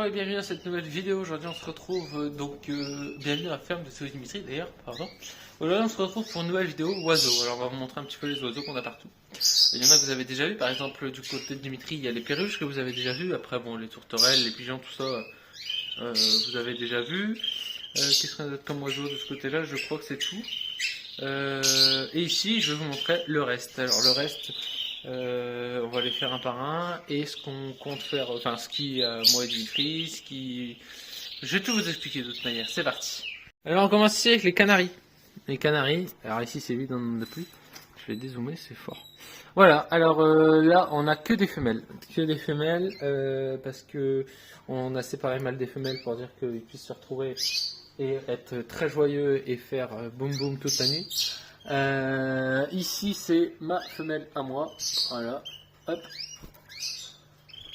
Bonjour et bienvenue à cette nouvelle vidéo. Aujourd'hui on se retrouve bienvenue à la ferme de Céline Dimitri d'ailleurs, pardon. Aujourd'hui on se retrouve pour une nouvelle vidéo oiseaux. Alors on va vous montrer un petit peu les oiseaux qu'on a partout. Il y en a que vous avez déjà vu, par exemple du côté de Dimitri il y a les perruches que vous avez déjà vu. Après bon, les tourterelles, les pigeons, tout ça vous avez déjà vu. Qu'est-ce qu'on a d'autre comme oiseau de ce côté là? Je crois que c'est tout. Et ici je vais vous montrer le reste. Alors le reste, on va les faire un par un, et ce qu'on compte faire, enfin ce qui moi et Dimitri, ce qui... Je vais tout vous expliquer de toute manière, c'est parti. Alors on commence ici avec les canaris. Les canaris, alors ici c'est vide, on n'en a plus. Je vais dézoomer, c'est fort. Voilà, alors là on a que des femelles. Parce que on a séparé mâles des femelles pour dire qu'ils puissent se retrouver et être très joyeux et faire boum boum toute la nuit. Ici c'est ma femelle à moi, voilà, hop.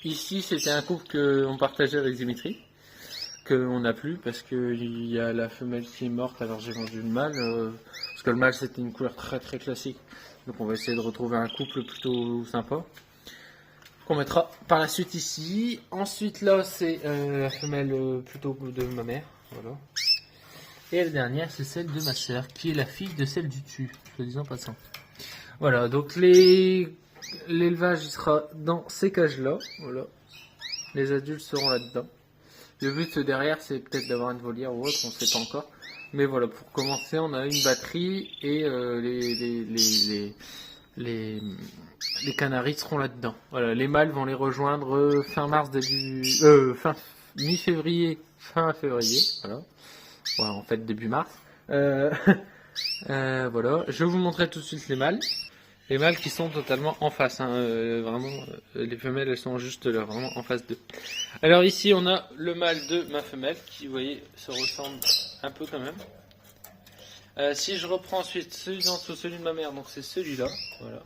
Ici c'était un couple qu'on partageait avec Dimitri, qu'on n'a plus parce qu'il y a la femelle qui est morte, alors j'ai vendu le mâle, parce que le mâle c'était une couleur très très classique, donc on va essayer de retrouver un couple plutôt sympa, qu'on mettra par la suite ici. Ensuite là c'est la femelle plutôt de ma mère, voilà. Et la dernière, c'est celle de ma soeur, qui est la fille de celle du dessus, je le dis en passant. Voilà, donc l'élevage il sera dans ces cages-là. Voilà. Les adultes seront là-dedans. Le but derrière, c'est peut-être d'avoir une volière ou autre, on ne sait pas encore. Mais voilà, pour commencer, on a une batterie et les canaris seront là-dedans. Voilà, les mâles vont les rejoindre fin mars, fin mi-février, fin février. Voilà. Ouais, en fait début mars. Voilà, je vais vous montrer tout de suite les mâles. Les mâles qui sont totalement en face, hein. Vraiment, les femelles elles sont juste là, vraiment en face d'eux. Alors ici on a le mâle de ma femelle qui, vous voyez, se ressemble un peu quand même. Si je reprends ensuite celui de ma mère, donc c'est celui-là, voilà,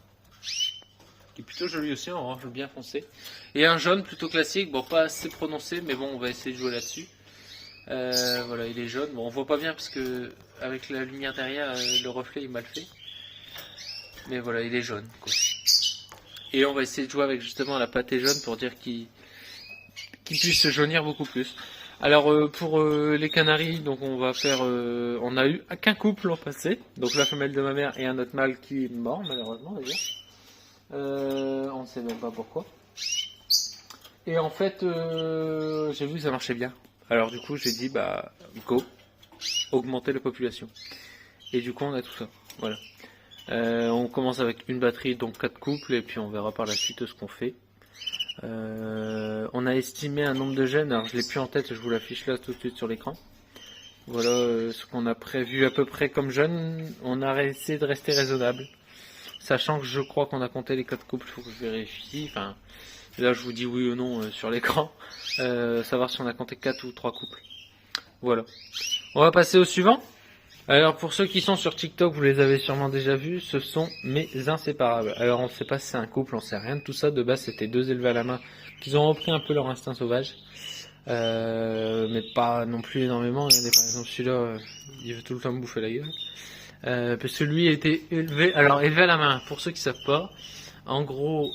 qui est plutôt joli aussi, en orange bien foncé. Et un jaune plutôt classique, bon pas assez prononcé, mais bon on va essayer de jouer là-dessus. Voilà, il est jaune. Bon, on voit pas bien parce que avec la lumière derrière, le reflet est mal fait. Mais voilà, il est jaune, quoi. Et on va essayer de jouer avec justement la pâtée jaune pour dire qu'il puisse se jaunir beaucoup plus. Alors pour les canaris, donc on va faire, on a eu qu'un couple l'an passé, donc la femelle de ma mère et un autre mâle qui est mort malheureusement d'ailleurs. On ne sait même pas pourquoi. Et en fait, j'ai vu que ça marchait bien. Alors du coup j'ai dit bah go, augmenter la population. Et du coup on a tout ça, voilà. On commence avec une batterie, donc 4 couples, et puis on verra par la suite ce qu'on fait. On a estimé un nombre de gènes, alors je l'ai plus en tête, je vous l'affiche là tout de suite sur l'écran. Voilà ce qu'on a prévu à peu près comme jeunes. On a essayé de rester raisonnable, sachant que je crois qu'on a compté les 4 couples, il faut que je vérifie, enfin... Là je vous dis oui ou non sur l'écran, savoir si on a compté 4 ou 3 couples. Voilà. On va passer au suivant. Alors pour ceux qui sont sur TikTok, vous les avez sûrement déjà vus, ce sont mes inséparables. Alors on ne sait pas si c'est un couple, on sait rien de tout ça. De base c'était 2 élevés à la main, qui ont repris un peu leur instinct sauvage. Mais pas non plus énormément. Regardez par exemple celui-là, il veut tout le temps me bouffer la gueule. Parce que lui a été élevé, alors élevé à la main, pour ceux qui savent pas. En gros,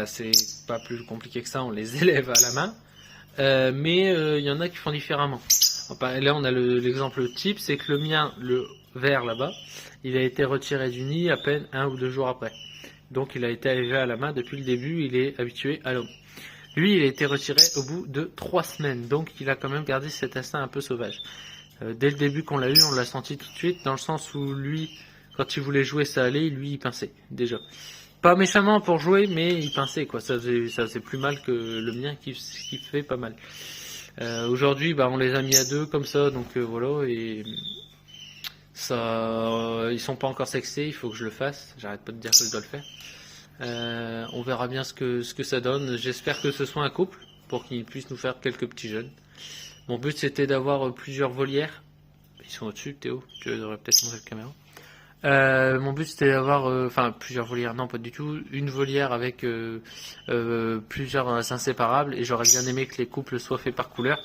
c'est pas plus compliqué que ça, on les élève à la main, mais il y en a qui font différemment. Là, on a l'exemple type, c'est que le mien, le vert là-bas, il a été retiré du nid à peine 1 ou 2 jours après. Donc, il a été élevé à la main depuis le début, il est habitué à l'homme. Lui, il a été retiré au bout de 3 semaines, donc il a quand même gardé cet instinct un peu sauvage. Dès le début qu'on l'a eu, on l'a senti tout de suite, dans le sens où lui, quand il voulait jouer, ça allait, lui, il pinçait, déjà. Pas méchamment pour jouer, mais il pinçait, quoi. Ça faisait plus mal que le mien qui fait pas mal. Aujourd'hui, on les a mis à 2 comme ça, donc voilà, et ça, ils sont pas encore sexés, il faut que je le fasse. J'arrête pas de dire que je dois le faire. On verra bien ce que ça donne. J'espère que ce soit un couple pour qu'ils puissent nous faire quelques petits jeunes. Mon but c'était d'avoir plusieurs volières. Ils sont au-dessus, Théo. Tu devrais peut-être montrer la caméra. Mon but c'était d'avoir, plusieurs volières, non pas du tout, une volière avec plusieurs inséparables, et j'aurais bien aimé que les couples soient faits par couleur.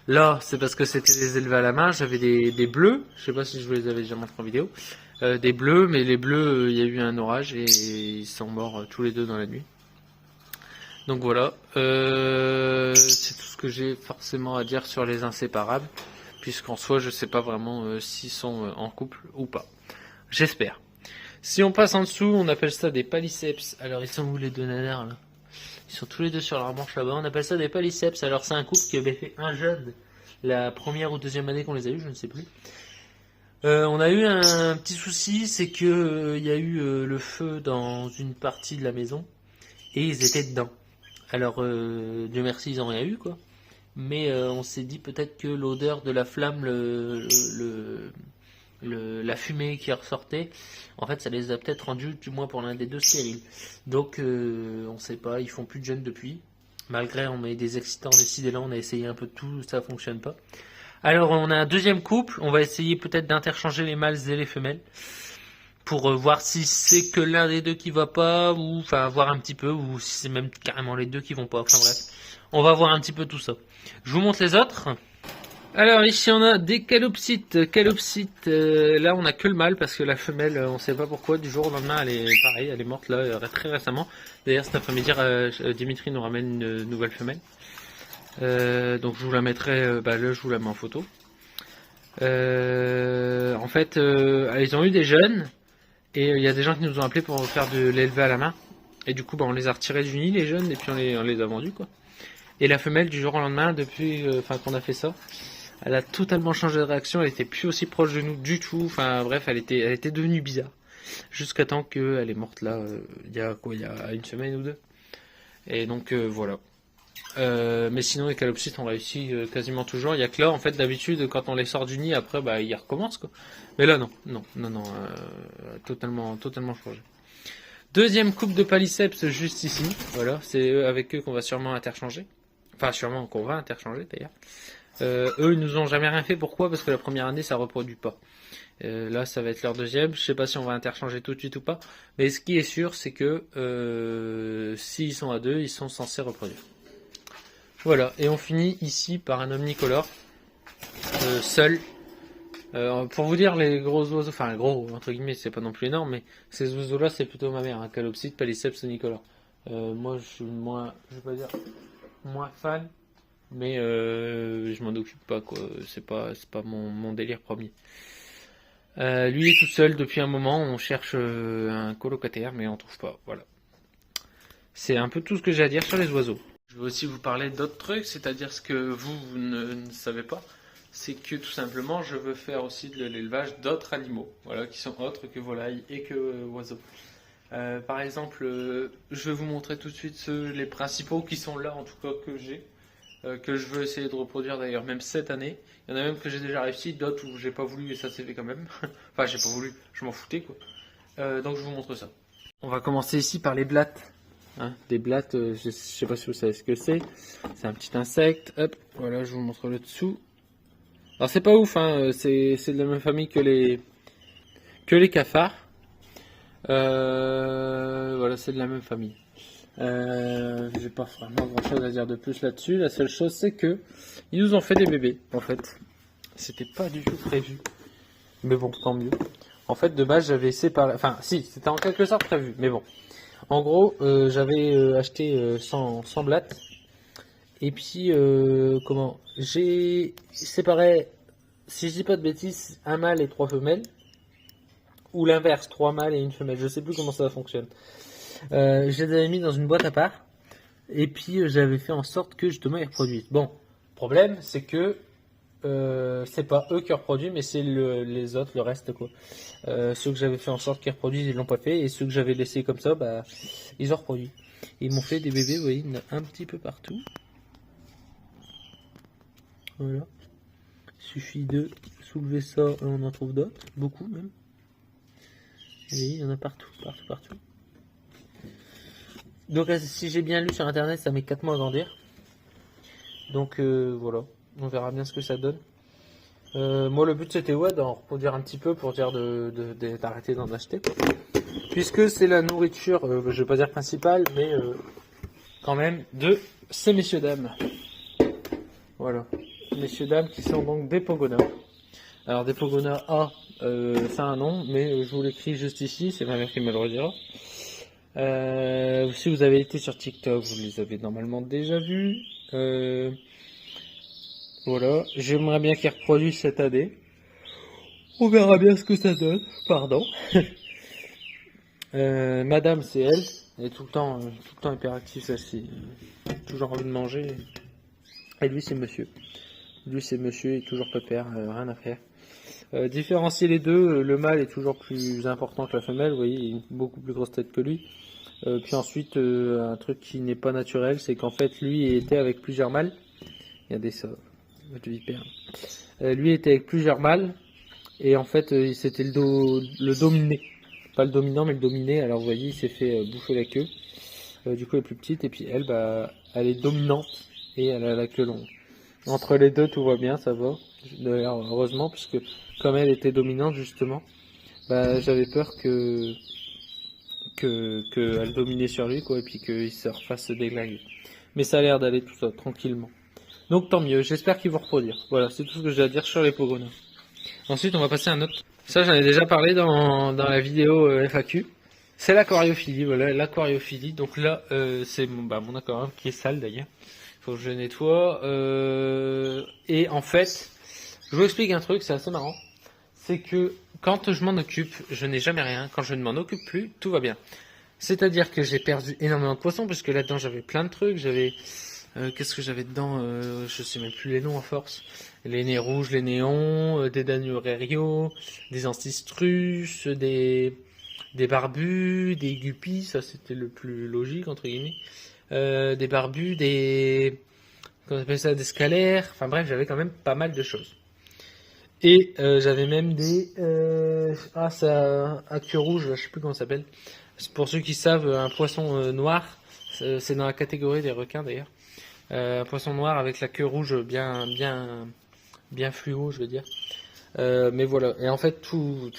Là c'est parce que c'était des élevés à la main, j'avais des bleus, je sais pas si je vous les avais déjà montré en vidéo, des bleus, mais les bleus il y a eu un orage et ils sont morts tous les deux dans la nuit. Donc voilà, c'est tout ce que j'ai forcément à dire sur les inséparables, puisqu'en soi je sais pas vraiment s'ils sont en couple ou pas. J'espère. Si on passe en dessous, on appelle ça des paliceps. Alors ils sont où les deux nanars là? Ils sont tous les deux sur leur manche là-bas. On appelle ça des paliceps. Alors c'est un couple qui avait fait un jeune la première ou deuxième année qu'on les a eu, je ne sais plus. On a eu un petit souci, c'est que il y a eu le feu dans une partie de la maison et ils étaient dedans. Alors Dieu merci ils n'ont rien eu quoi. Mais on s'est dit peut-être que l'odeur de la flamme, la fumée qui ressortait, en fait ça les a peut-être rendus, du moins pour l'un des deux, stériles. Donc on sait pas, ils font plus de jeunes depuis. Malgré on met des excitants, des sidélants, on a essayé un peu de tout, ça fonctionne pas. Alors on a un deuxième couple, on va essayer peut-être d'interchanger les mâles et les femelles pour voir si c'est que l'un des deux qui va pas, ou enfin voir un petit peu, ou si c'est même carrément les deux qui vont pas, enfin bref. On va voir un petit peu tout ça. Je vous montre les autres. Alors ici on a des calopsites. Calopsites, là on a que le mâle parce que la femelle, on sait pas pourquoi, du jour au lendemain elle est pareille, elle est morte là très récemment. D'ailleurs cet après-midi Dimitri nous ramène une nouvelle femelle. Donc je vous la mettrai, là je vous la mets en photo. En fait ils ont eu des jeunes et il y a des gens qui nous ont appelés pour faire de l'élever à la main. Et du coup on les a retirés du nid les jeunes et puis on les a vendus quoi. Et la femelle du jour au lendemain depuis qu'on a fait ça, elle a totalement changé de réaction, elle était plus aussi proche de nous du tout, enfin bref, elle était devenue bizarre. Jusqu'à temps qu'elle est morte là, il y a une semaine ou deux. Et donc voilà. Mais sinon les calopsites ont réussi quasiment toujours. Il y a que là, en fait, d'habitude, quand on les sort du nid, après, ils recommencent quoi. Mais là, non, totalement changé. Deuxième couple de paliceps juste ici. Voilà, c'est avec eux qu'on va sûrement interchanger. Enfin, sûrement qu'on va interchanger d'ailleurs. Eux, ils nous ont jamais rien fait. Pourquoi? Parce que la première année, ça reproduit pas. Là, ça va être leur deuxième. Je sais pas si on va interchanger tout de suite ou pas. Mais ce qui est sûr, c'est que s'ils sont à deux, ils sont censés reproduire. Voilà. Et on finit ici par un omnicolore seul. Pour vous dire, les gros oiseaux, enfin gros entre guillemets, c'est pas non plus énorme, mais ces oiseaux-là, c'est plutôt ma mère, Calopsite, Paliceps, omnicolore. Moi, je suis moins, je vais pas dire moins fan. Mais je m'en occupe pas quoi, c'est pas mon délire premier. Lui est tout seul depuis un moment, on cherche un colocataire mais on trouve pas, voilà. C'est un peu tout ce que j'ai à dire sur les oiseaux. Je vais aussi vous parler d'autres trucs, c'est-à-dire ce que vous ne savez pas, c'est que tout simplement je veux faire aussi de l'élevage d'autres animaux, voilà, qui sont autres que volailles et que oiseaux. Par exemple, je vais vous montrer tout de suite les principaux qui sont là en tout cas que j'ai. Que je veux essayer de reproduire d'ailleurs même cette année. Il y en a même que j'ai déjà réussi, d'autres où j'ai pas voulu et ça s'est fait quand même. Enfin j'ai pas voulu, je m'en foutais quoi. Donc je vous montre ça. On va commencer ici par les blattes. Des blattes, je sais pas si vous savez ce que c'est. C'est un petit insecte. Hop, voilà, je vous montre le dessous. Alors c'est pas ouf, c'est de la même famille que les cafards. Voilà, c'est de la même famille. J'ai pas vraiment grand chose à dire de plus là-dessus. La seule chose c'est que ils nous ont fait des bébés en fait. C'était pas du tout prévu. Mais bon, tant mieux. En fait de base j'avais séparé. Enfin si, c'était en quelque sorte prévu. Mais bon. En gros j'avais acheté 100 blattes. Et puis j'ai séparé, si je dis pas de bêtises, un mâle et 3 femelles. Ou l'inverse, 3 mâles et une femelle. Je sais plus comment ça fonctionne. Je les avais mis dans une boîte à part. Et puis j'avais fait en sorte que justement ils reproduisent. Bon, problème c'est que c'est pas eux qui reproduisent, mais c'est les autres, le reste quoi. Ceux que j'avais fait en sorte qu'ils reproduisent, ils l'ont pas fait. Et ceux que j'avais laissés comme ça, ils ont reproduit. Ils m'ont fait des bébés, vous voyez, il y en a un petit peu partout. Voilà. Il suffit de soulever ça et on en trouve d'autres. Beaucoup même. Vous voyez, il y en a partout. Donc si j'ai bien lu sur internet, ça met 4 mois à grandir. Donc voilà, on verra bien ce que ça donne. Moi le but c'était d'en reproduire un petit peu pour dire d'arrêter d'en acheter. Puisque c'est la nourriture, je vais pas dire principale, mais quand même de ces messieurs dames. Voilà, messieurs dames qui sont donc des Pogona. Alors des Pogona A, ça a un nom, mais je vous l'écris juste ici, c'est ma mère qui me le redira. Si vous avez été sur TikTok, vous les avez normalement déjà vus. Voilà, j'aimerais bien qu'ils reproduisent cette année. On verra bien ce que ça donne. Pardon. Madame, c'est elle. Elle est tout le temps hyperactive, celle-ci. Toujours envie de manger. Et lui, c'est monsieur. Lui, c'est monsieur, il est toujours pépère, rien à faire. Différencier les deux, le mâle est toujours plus important que la femelle, vous voyez, il a une beaucoup plus grosse tête que lui. Puis ensuite, un truc qui n'est pas naturel, c'est qu'en fait, lui était avec plusieurs mâles. Regardez ça, votre vipère. Lui était avec plusieurs mâles, et en fait, c'était le dominé. Pas le dominant, mais le dominé. Alors vous voyez, il s'est fait bouffer la queue. Du coup, elle est plus petite, et puis elle, elle est dominante, et elle a la queue longue. Entre les deux, tout va bien, ça va. D'ailleurs, heureusement, puisque comme elle était dominante, justement, j'avais peur qu'elle dominait sur lui, quoi, et puis qu'il se refasse déglinguer. Mais ça a l'air d'aller tout ça, tranquillement. Donc tant mieux, j'espère qu'ils vont reproduire. Voilà, c'est tout ce que j'ai à dire sur les pogonins. Ensuite, on va passer à un autre. Ça, j'en ai déjà parlé dans la vidéo FAQ. C'est l'aquariophilie, voilà, l'aquariophilie. Donc là, c'est mon aquarium qui est sale d'ailleurs. Faut que je nettoie. Et en fait, je vous explique un truc, c'est assez marrant. C'est que quand je m'en occupe, je n'ai jamais rien. Quand je ne m'en occupe plus, tout va bien. C'est-à-dire que j'ai perdu énormément de poissons, parce que là-dedans j'avais plein de trucs. J'avais qu'est-ce que j'avais dedans, je sais même plus les noms à force. Les nez rouges, les néons, des danurério, des antistrus, des barbus, des guppies, ça c'était le plus logique entre guillemets. Des barbus, qu'on appelle ça, des scalaires. Enfin bref, j'avais quand même pas mal de choses. Et j'avais même des ça à queue rouge, je sais plus comment ça s'appelle. Pour ceux qui savent, un poisson noir, c'est dans la catégorie des requins d'ailleurs. Un poisson noir avec la queue rouge bien fluo, je veux dire. Mais voilà. Et en fait, tout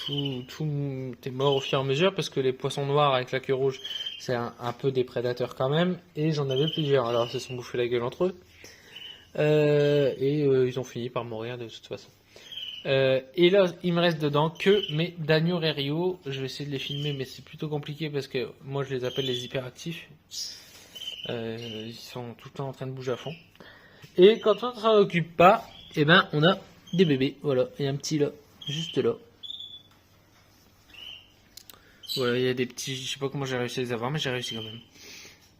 est mort au fur et à mesure parce que les poissons noirs avec la queue rouge, c'est un peu des prédateurs quand même. Et j'en avais plusieurs. Alors, ils se sont bouffés la gueule entre eux. Ils ont fini par mourir de toute façon. Et là, il me reste dedans que mes danurério. Je vais essayer de les filmer, mais c'est plutôt compliqué parce que moi, je les appelle les hyperactifs. Ils sont tout le temps en train de bouger à fond. Et quand on ne s'en occupe pas, eh ben, on a des bébés. Voilà, il y a un petit là, juste là. Voilà, il y a des petits, je sais pas comment j'ai réussi à les avoir, mais j'ai réussi quand même.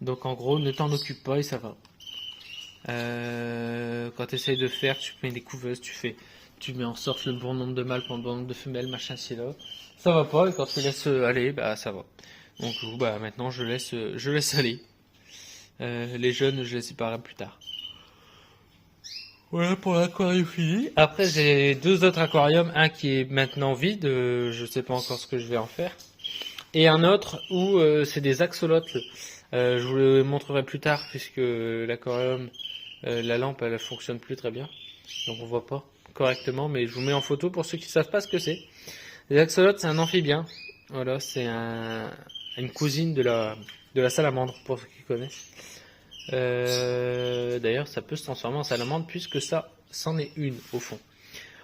Donc en gros, ne t'en occupe pas et ça va. Quand tu essayes de faire, tu mets des couveuses, tu mets en sorte le bon nombre de mâles pour le bon nombre de femelles, machin, c'est là. Ça va pas, et quand tu laisses aller, ça va. Donc maintenant je laisse aller. Les jeunes, je les séparerai plus tard. Voilà pour l'aquariophilie. Après, j'ai deux autres aquariums. Un qui est maintenant vide, je sais pas encore ce que je vais en faire. Et un autre où c'est des axolotls. Je vous le montrerai plus tard puisque l'aquarium, la lampe, elle fonctionne plus très bien. Donc on voit pas correctement, mais je vous mets en photo pour ceux qui savent pas ce que c'est. Les axolotls, c'est un amphibien. Voilà, c'est une cousine de la salamandre, pour ceux qui connaissent. D'ailleurs, ça peut se transformer en salamandre puisque ça, c'en est une au fond.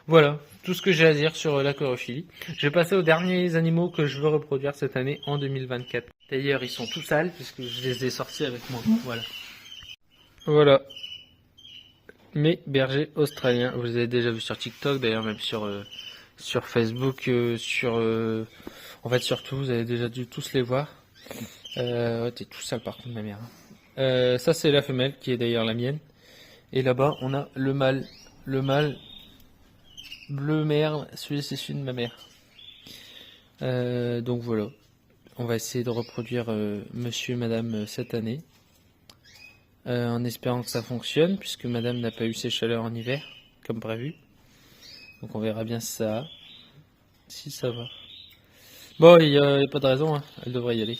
Voilà, tout ce que j'ai à dire sur l'aquariophilie. Je vais passer aux derniers animaux que je veux reproduire cette année en 2024. D'ailleurs, ils sont tout sales puisque je les ai sortis avec moi. Voilà. Voilà. Mes bergers australiens. Vous les avez déjà vus sur TikTok, d'ailleurs même sur Facebook, en fait surtout, vous avez déjà dû tous les voir. T'es tout sale par contre, ma mère. Ça c'est la femelle qui est d'ailleurs la mienne. Et là-bas on a le mâle. Le mâle bleu merle, celui-là c'est celui de ma mère. Donc voilà. On va essayer de reproduire monsieur et madame cette année. En espérant que ça fonctionne, puisque madame n'a pas eu ses chaleurs en hiver, comme prévu. Donc on verra bien ça. Si ça va. Bon, il n'y a pas de raison, hein. Elle devrait y aller.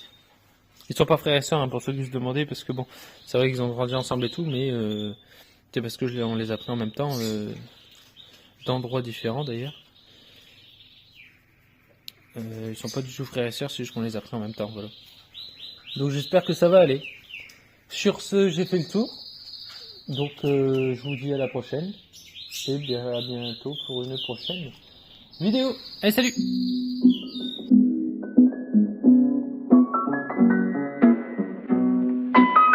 Ils sont pas frères et sœurs, hein, pour ceux qui se demandaient, parce que bon, c'est vrai qu'ils ont grandi ensemble et tout, mais c'est parce que on les a pris en même temps, d'endroits différents d'ailleurs. Ils sont pas du tout frères et sœurs, c'est juste qu'on les a pris en même temps, voilà. Donc j'espère que ça va aller. Sur ce, j'ai fait le tour. Donc je vous dis à la prochaine. Et bien à bientôt pour une prochaine vidéo. Allez, salut!